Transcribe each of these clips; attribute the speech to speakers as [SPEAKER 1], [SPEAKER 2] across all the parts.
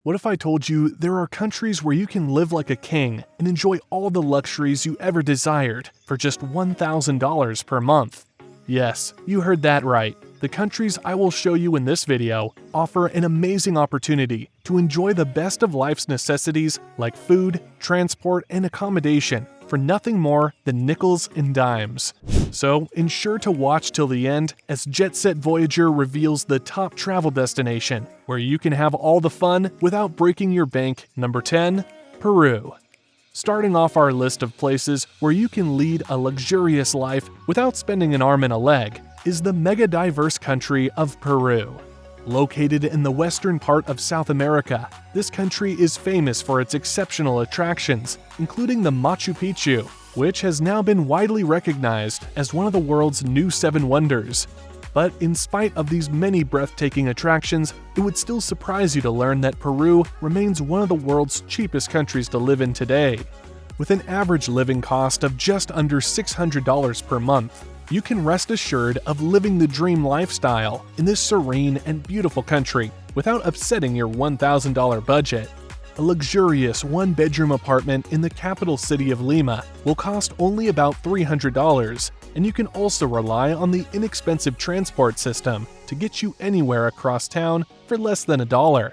[SPEAKER 1] What if I told you there are countries where you can live like a king and enjoy all the luxuries you ever desired for just $1,000 per month? Yes, you heard that right. The countries I will show you in this video offer an amazing opportunity to enjoy the best of life's necessities like food, transport, and accommodation for nothing more than nickels and dimes. So ensure to watch till the end as Jet Set Voyager reveals the top travel destination where you can have all the fun without breaking your bank. Number 10. Peru. Starting off our list of places where you can lead a luxurious life without spending an arm and a leg is the mega-diverse country of Peru. Located in the western part of South America, this country is famous for its exceptional attractions, including the Machu Picchu, which has now been widely recognized as one of the world's new 7 wonders. But in spite of these many breathtaking attractions, it would still surprise you to learn that Peru remains one of the world's cheapest countries to live in today. With an average living cost of just under $600 per month, you can rest assured of living the dream lifestyle in this serene and beautiful country without upsetting your $1,000 budget. A luxurious one-bedroom apartment in the capital city of Lima will cost only about $300, and you can also rely on the inexpensive transport system to get you anywhere across town for less than $1.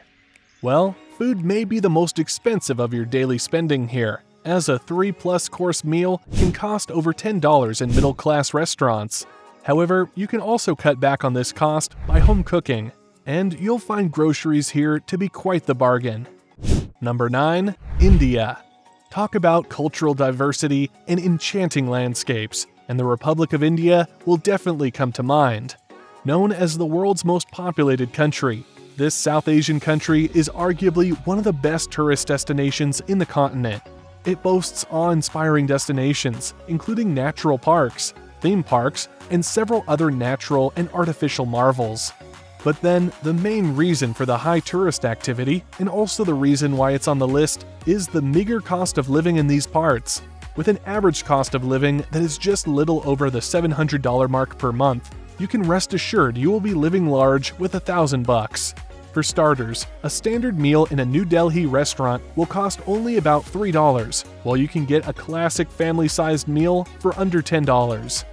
[SPEAKER 1] Well, food may be the most expensive of your daily spending here, as a 3+ course meal can cost over $10 in middle-class restaurants. However, you can also cut back on this cost by home cooking, and you'll find groceries here to be quite the bargain. Number 9. India. Talk about cultural diversity and enchanting landscapes, and the Republic of India will definitely come to mind. Known as the world's most populated country, this South Asian country is arguably one of the best tourist destinations in the continent. It boasts awe-inspiring destinations, including natural parks, theme parks, and several other natural and artificial marvels. But then, the main reason for the high tourist activity, and also the reason why it's on the list, is the meager cost of living in these parts. With an average cost of living that is just little over the $700 mark per month, you can rest assured you will be living large with $1,000. For starters, a standard meal in a New Delhi restaurant will cost only about $3, while you can get a classic family-sized meal for under $10.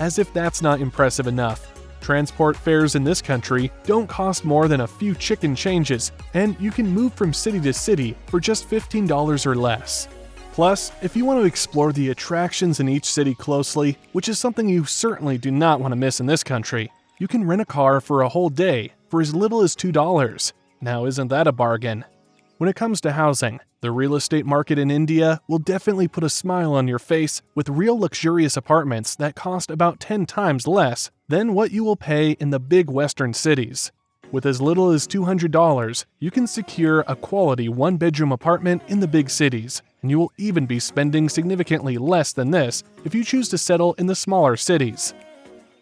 [SPEAKER 1] As if that's not impressive enough, transport fares in this country don't cost more than a few chicken changes, and you can move from city to city for just $15 or less. Plus, if you want to explore the attractions in each city closely, which is something you certainly do not want to miss in this country, you can rent a car for a whole day for as little as $2. Now, isn't that a bargain? When it comes to housing, the real estate market in India will definitely put a smile on your face with real luxurious apartments that cost about 10 times less than what you will pay in the big western cities. With as little as $200, you can secure a quality one-bedroom apartment in the big cities, and you will even be spending significantly less than this if you choose to settle in the smaller cities.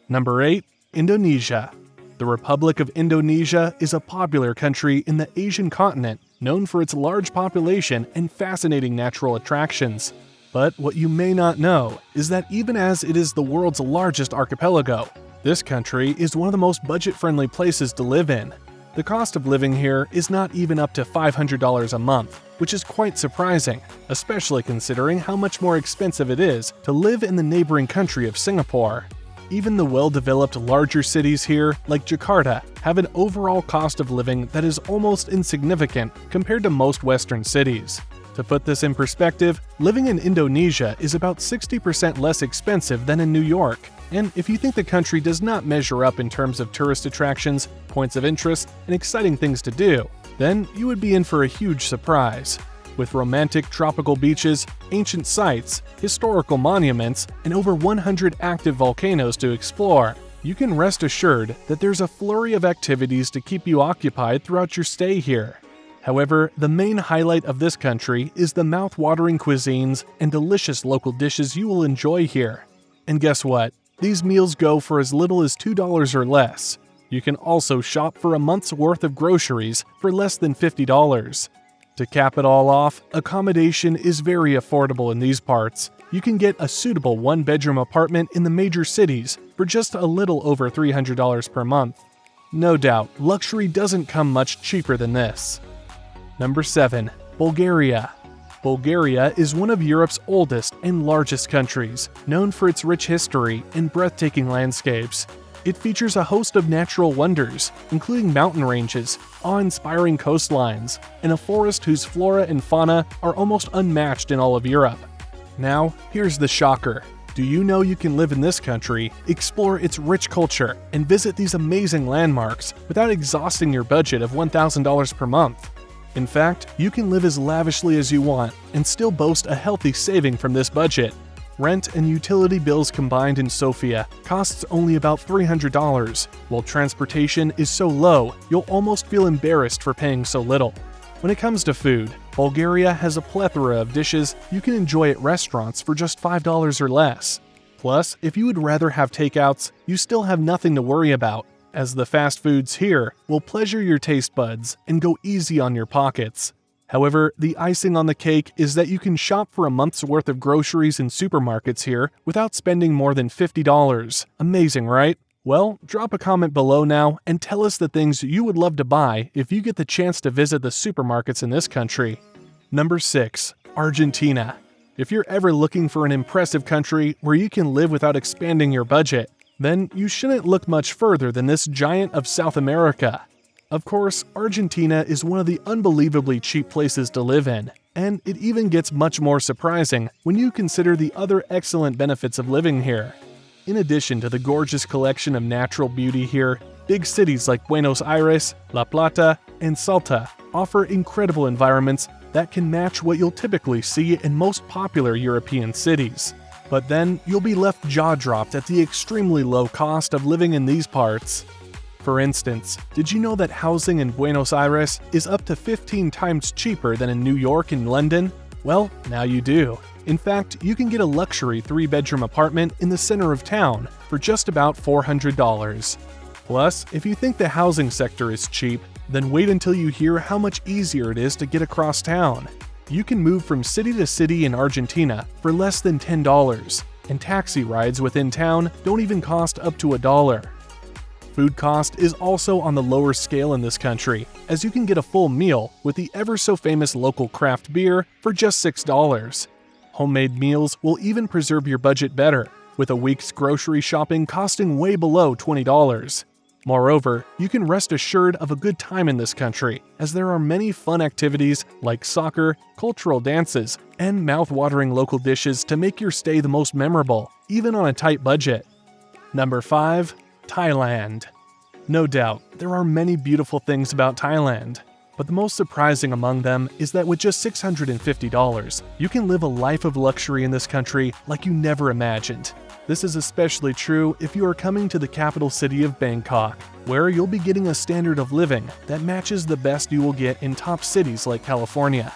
[SPEAKER 1] Number 8. Indonesia. The Republic of Indonesia is a popular country in the Asian continent, known for its large population and fascinating natural attractions. But what you may not know is that even as it is the world's largest archipelago, this country is one of the most budget-friendly places to live in. The cost of living here is not even up to $500 a month, which is quite surprising, especially considering how much more expensive it is to live in the neighboring country of Singapore. Even the well-developed larger cities here, like Jakarta, have an overall cost of living that is almost insignificant compared to most Western cities. To put this in perspective, living in Indonesia is about 60% less expensive than in New York. And if you think the country does not measure up in terms of tourist attractions, points of interest, and exciting things to do, then you would be in for a huge surprise. With romantic tropical beaches, ancient sites, historical monuments, and over 100 active volcanoes to explore, you can rest assured that there's a flurry of activities to keep you occupied throughout your stay here. However, the main highlight of this country is the mouth-watering cuisines and delicious local dishes you will enjoy here. And guess what? These meals go for as little as $2 or less. You can also shop for a month's worth of groceries for less than $50. To cap it all off, accommodation is very affordable in these parts. You can get a suitable one-bedroom apartment in the major cities for just a little over $300 per month. No doubt, luxury doesn't come much cheaper than this. Number 7. Bulgaria. Bulgaria is one of Europe's oldest and largest countries, known for its rich history and breathtaking landscapes. It features a host of natural wonders, including mountain ranges, awe-inspiring coastlines, and a forest whose flora and fauna are almost unmatched in all of Europe. Now, here's the shocker. Do you know you can live in this country, explore its rich culture, and visit these amazing landmarks without exhausting your budget of $1,000 per month? In fact, you can live as lavishly as you want and still boast a healthy saving from this budget. Rent and utility bills combined in Sofia costs only about $300, while transportation is so low you'll almost feel embarrassed for paying so little. When it comes to food, Bulgaria has a plethora of dishes you can enjoy at restaurants for just $5 or less. Plus, if you would rather have takeouts, you still have nothing to worry about, as the fast foods here will pleasure your taste buds and go easy on your pockets. However, the icing on the cake is that you can shop for a month's worth of groceries in supermarkets here without spending more than $50. Amazing, right? Well, drop a comment below now and tell us the things you would love to buy if you get the chance to visit the supermarkets in this country. Number 6. Argentina. If you're ever looking for an impressive country where you can live without expanding your budget, then you shouldn't look much further than this giant of South America. Of course, Argentina is one of the unbelievably cheap places to live in, and it even gets much more surprising when you consider the other excellent benefits of living here. In addition to the gorgeous collection of natural beauty here, big cities like Buenos Aires, La Plata, and Salta offer incredible environments that can match what you'll typically see in most popular European cities. But then you'll be left jaw-dropped at the extremely low cost of living in these parts. For instance, did you know that housing in Buenos Aires is up to 15 times cheaper than in New York and London? Well, now you do. In fact, you can get a luxury 3-bedroom apartment in the center of town for just about $400. Plus, if you think the housing sector is cheap, then wait until you hear how much easier it is to get across town. You can move from city to city in Argentina for less than $10, and taxi rides within town don't even cost up to $1. Food cost is also on the lower scale in this country, as you can get a full meal with the ever-so-famous local craft beer for just $6. Homemade meals will even preserve your budget better, with a week's grocery shopping costing way below $20. Moreover, you can rest assured of a good time in this country, as there are many fun activities like soccer, cultural dances, and mouth-watering local dishes to make your stay the most memorable, even on a tight budget. Number 5. Thailand. No doubt, there are many beautiful things about Thailand, but the most surprising among them is that with just $650, you can live a life of luxury in this country like you never imagined. This is especially true if you are coming to the capital city of Bangkok, where you'll be getting a standard of living that matches the best you will get in top cities like California.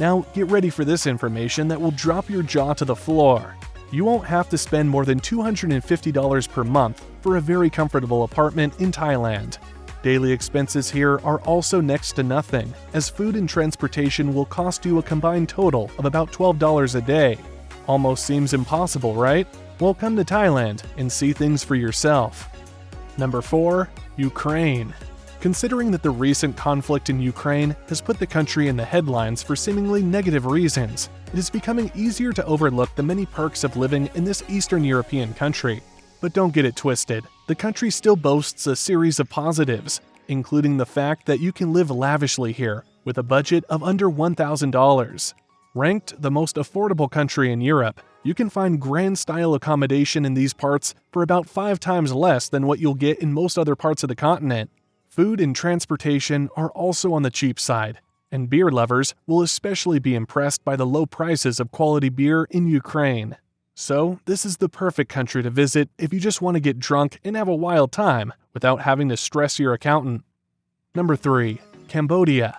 [SPEAKER 1] Now, get ready for this information that will drop your jaw to the floor. You won't have to spend more than $250 per month for a very comfortable apartment in Thailand. Daily expenses here are also next to nothing, as food and transportation will cost you a combined total of about $12 a day. Almost seems impossible, right? Well, come to Thailand and see things for yourself. Number 4. Ukraine. Considering that the recent conflict in Ukraine has put the country in the headlines for seemingly negative reasons, it is becoming easier to overlook the many perks of living in this Eastern European country. But don't get it twisted, the country still boasts a series of positives, including the fact that you can live lavishly here with a budget of under $1,000. Ranked the most affordable country in Europe, you can find grand-style accommodation in these parts for about 5 times less than what you'll get in most other parts of the continent. Food and transportation are also on the cheap side, and beer lovers will especially be impressed by the low prices of quality beer in Ukraine. So, this is the perfect country to visit if you just want to get drunk and have a wild time without having to stress your accountant. Number 3. Cambodia.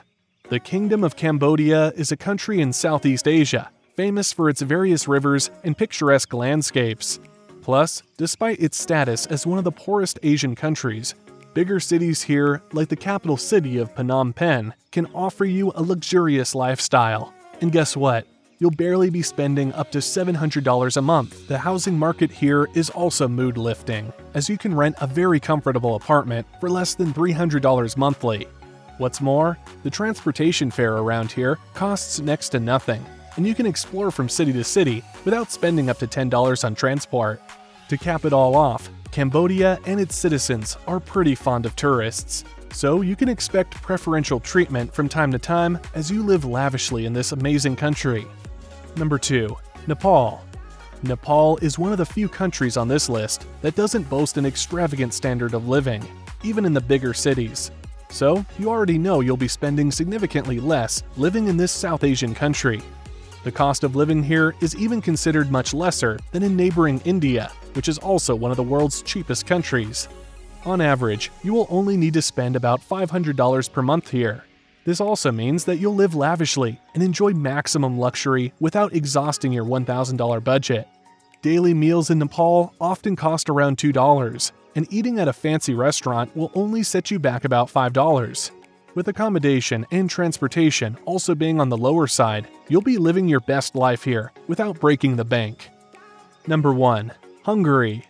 [SPEAKER 1] The Kingdom of Cambodia is a country in Southeast Asia, famous for its various rivers and picturesque landscapes. Plus, despite its status as one of the poorest Asian countries, bigger cities here, like the capital city of Phnom Penh, can offer you a luxurious lifestyle. And guess what? You'll barely be spending up to $700 a month. The housing market here is also mood-lifting, as you can rent a very comfortable apartment for less than $300 monthly. What's more, the transportation fare around here costs next to nothing, and you can explore from city to city without spending up to $10 on transport. To cap it all off, Cambodia and its citizens are pretty fond of tourists, so you can expect preferential treatment from time to time as you live lavishly in this amazing country. Number 2. Nepal. Nepal is one of the few countries on this list that doesn't boast an extravagant standard of living, even in the bigger cities. So, you already know you'll be spending significantly less living in this South Asian country. The cost of living here is even considered much lesser than in neighboring India, which is also one of the world's cheapest countries. On average, you will only need to spend about $500 per month here. This also means that you'll live lavishly and enjoy maximum luxury without exhausting your $1,000 budget. Daily meals in Nepal often cost around $2, and eating at a fancy restaurant will only set you back about $5. With accommodation and transportation also being on the lower side, you'll be living your best life here without breaking the bank. Number 1. Hungary.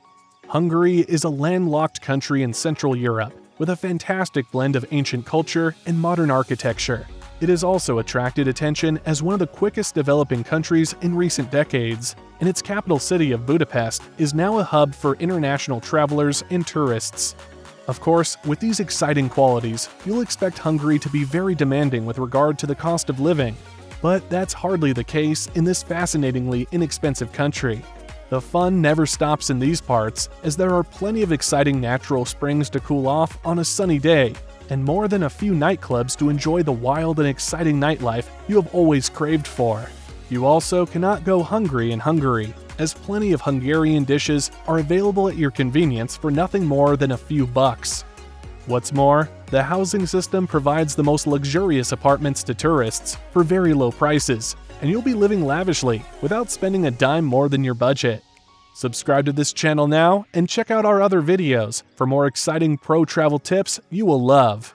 [SPEAKER 1] Hungary is a landlocked country in Central Europe with a fantastic blend of ancient culture and modern architecture. It has also attracted attention as one of the quickest developing countries in recent decades, and its capital city of Budapest is now a hub for international travelers and tourists. Of course, with these exciting qualities, you'll expect Hungary to be very demanding with regard to the cost of living, but that's hardly the case in this fascinatingly inexpensive country. The fun never stops in these parts, as there are plenty of exciting natural springs to cool off on a sunny day, and more than a few nightclubs to enjoy the wild and exciting nightlife you have always craved for. You also cannot go hungry in Hungary, as plenty of Hungarian dishes are available at your convenience for nothing more than a few bucks. What's more, the housing system provides the most luxurious apartments to tourists for very low prices, and you'll be living lavishly without spending a dime more than your budget. Subscribe to this channel now and check out our other videos for more exciting pro travel tips you will love.